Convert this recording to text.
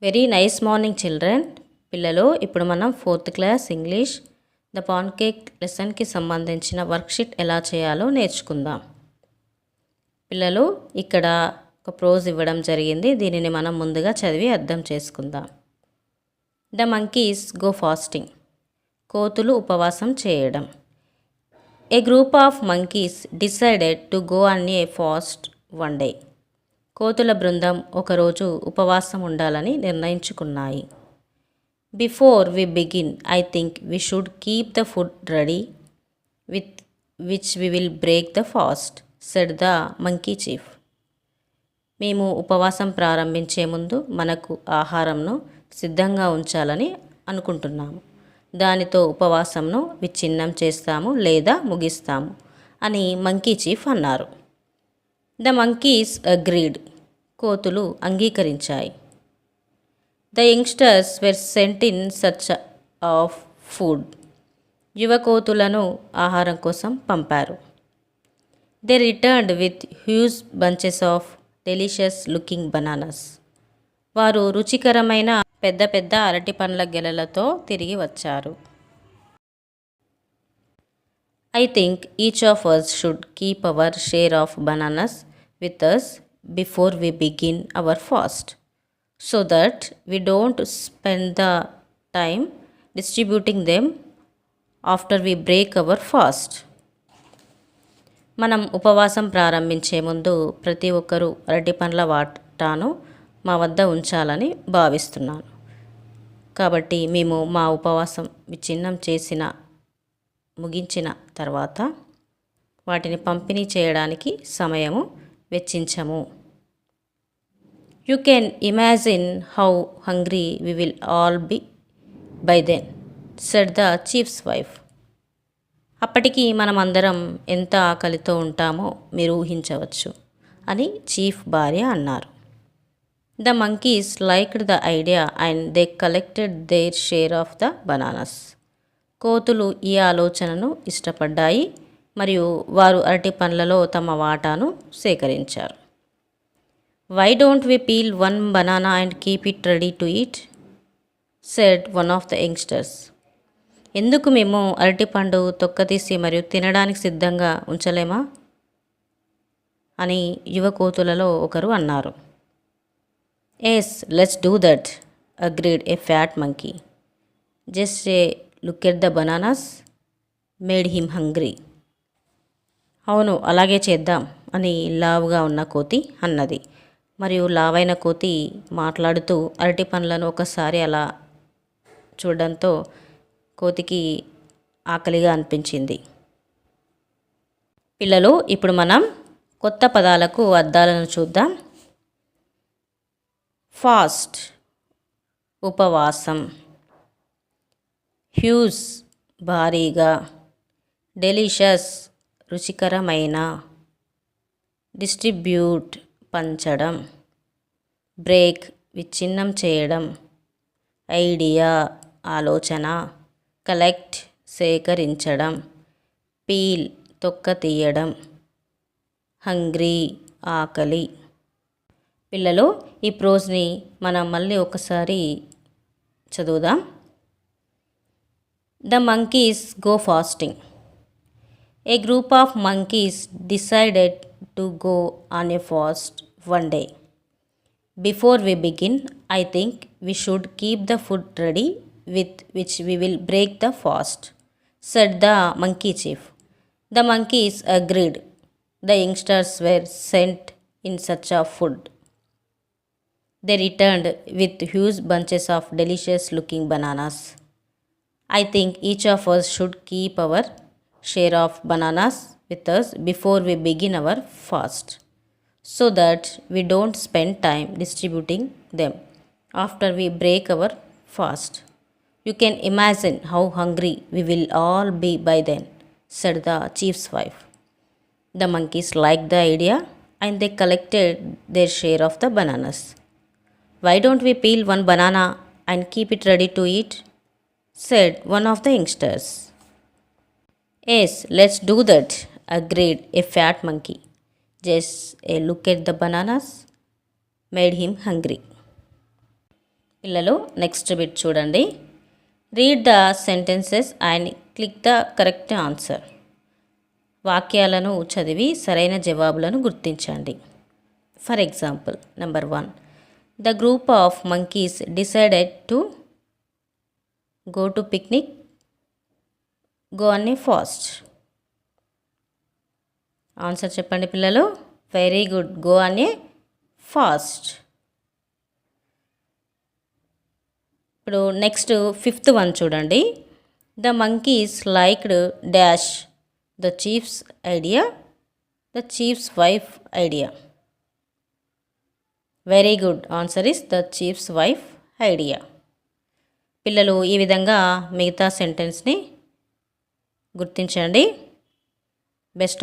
Very nice morning children. పిల్లలు, ఇప్పుడు మనం 4th class English the pancake లెసన్కి సంబంధించిన వర్క్షీట్ ఎలా చేయాలో నేర్చుకుందాం. పిల్లలు, ఇక్కడ ఒక ప్రోజ్ ఇవ్వడం జరిగింది. దీనిని మనం ముందుగా చదివి అర్థం చేసుకుందాం. The monkeys go fasting. కోతులు ఉపవాసం చేయడం. A group of monkeys decided to go on a fast one day. కోతుల బృందం ఒకరోజు ఉపవాసం ఉండాలని నిర్ణయించుకున్నాయి. Before we begin I think we should keep the food ready with which we will break the fast, said the monkey chief. మేము ఉపవాసం ప్రారంభించే ముందు మనకు ఆహారంను సిద్ధంగా ఉంచాలని అనుకుంటున్నాము. దానితో ఉపవాసంను విచ్ఛిన్నం చేస్తాము లేదా ముగిస్తాము అని మంకీ చీఫ్ అన్నారు. The monkeys agreed. కోతులు అంగీకరించాయి. The youngsters were sent in search of food. యువ కోతులను ఆహారం కోసం పంపారు. They returned with huge bunches of delicious looking bananas. వారు రుచికరమైన పెద్ద పెద్ద అరటి పండ్ల గెలలతో తిరిగి వచ్చారు. I think each of us should keep our share of bananas with us before we begin our fast, so that we don't spend the time distributing them after we break our fast. మనం ఉపవాసం ప్రారంభించే ముందు ప్రతి ఒక్కరూ అరటి పండ్ల వాటాను మా వద్ద ఉంచాలని భావిస్తున్నాను. కాబట్టి మేము మా ఉపవాసం విచ్ఛిన్నం ముగించిన తర్వాత వాటిని పంపిణీ చేయడానికి సమయము వెచ్చించము. You can imagine how hungry we will all be by then, said the chief's wife. అప్పటికి మనమందరం ఎంత ఆకలితో ఉంటామో మీరు ఊహించవచ్చు అని చీఫ్ భార్య అన్నారు. The monkeys liked the idea and they collected their share of the bananas. కోతులు ఈ ఆలోచనను ఇష్టపడ్డాయి మరియు వారు అరటి పండ్లలో తమ వాటాను సేకరించారు. Why don't we peel one banana and keep it ready to eat, said one of the youngsters. ఎందుకు మేము అరటిపండు తొక్కతీసి మరియు తినడానికి సిద్ధంగా ఉంచలేమా అని యువ కోతులలో ఒకరు అన్నారు. Yes, let's do that, agreed a fat monkey. Just a look at the bananas made him hungry. అవును, అలాగే చేద్దాం అని లావుగా ఉన్న కోతి అన్నది. మరియు లావైన కోతి మాట్లాడుతూ అరటి పండ్లను ఒకసారి అలా చూడడంతో కోతికి ఆకలిగా అనిపించింది. పిల్లలు, ఇప్పుడు మనం కొత్త పదాలకు అర్థాలను చూద్దాం. ఫాస్ట్ ఉపవాసం, హ్యూజ్ భారీగా, డెలిషియస్ రుచికరమైన, డిస్ట్రిబ్యూట్ పంచడం, బ్రేక్ విచ్ఛిన్నం చేయడం, ఐడియా ఆలోచన, కలెక్ట్ సేకరించడం, పీల్ తొక్క తీయడం, హంగ్రీ ఆకలి. పిల్లలు, ఈ ప్రోజ్ని మనం మళ్ళీ ఒకసారి చదువుదాం. The monkeys go fasting. A group of monkeys decided to go on a fast one day. Before we begin, I think we should keep the food ready with which we will break the fast, said the monkey chief. The monkeys agreed. The youngsters were sent in search of food. They returned with huge bunches of delicious looking bananas. I think each of us should keep our share of bananas with us before we begin our fast, so that we don't spend time distributing them after we break our fast. You can imagine how hungry we will all be by then, said the chief's wife. The monkeys liked the idea and they collected their share of the bananas. Why don't we peel one banana and keep it ready to eat, said one of the youngsters. Yes, let's do that, agreed a fat monkey. Just a look at the bananas made him hungry. పిల్లలు next bit చూడండి. Read the sentences and click the correct answer. వాక్యాలను చదివి సరైన జవాబులను గుర్తించండి. For example, number 1, the group of monkeys decided to go to picnic, go on a fast. Answer చెప్పండి పిల్లలు. Very good, go on a fast. ఇప్పుడు next 5th one చూడండి. The monkeys liked dash the chief's idea, the chief's wife idea. Very good, answer is the chief's wife idea. పిల్లలు ఈ విధంగా మిగతా సెంటెన్స్ని గుర్తించండి. Best of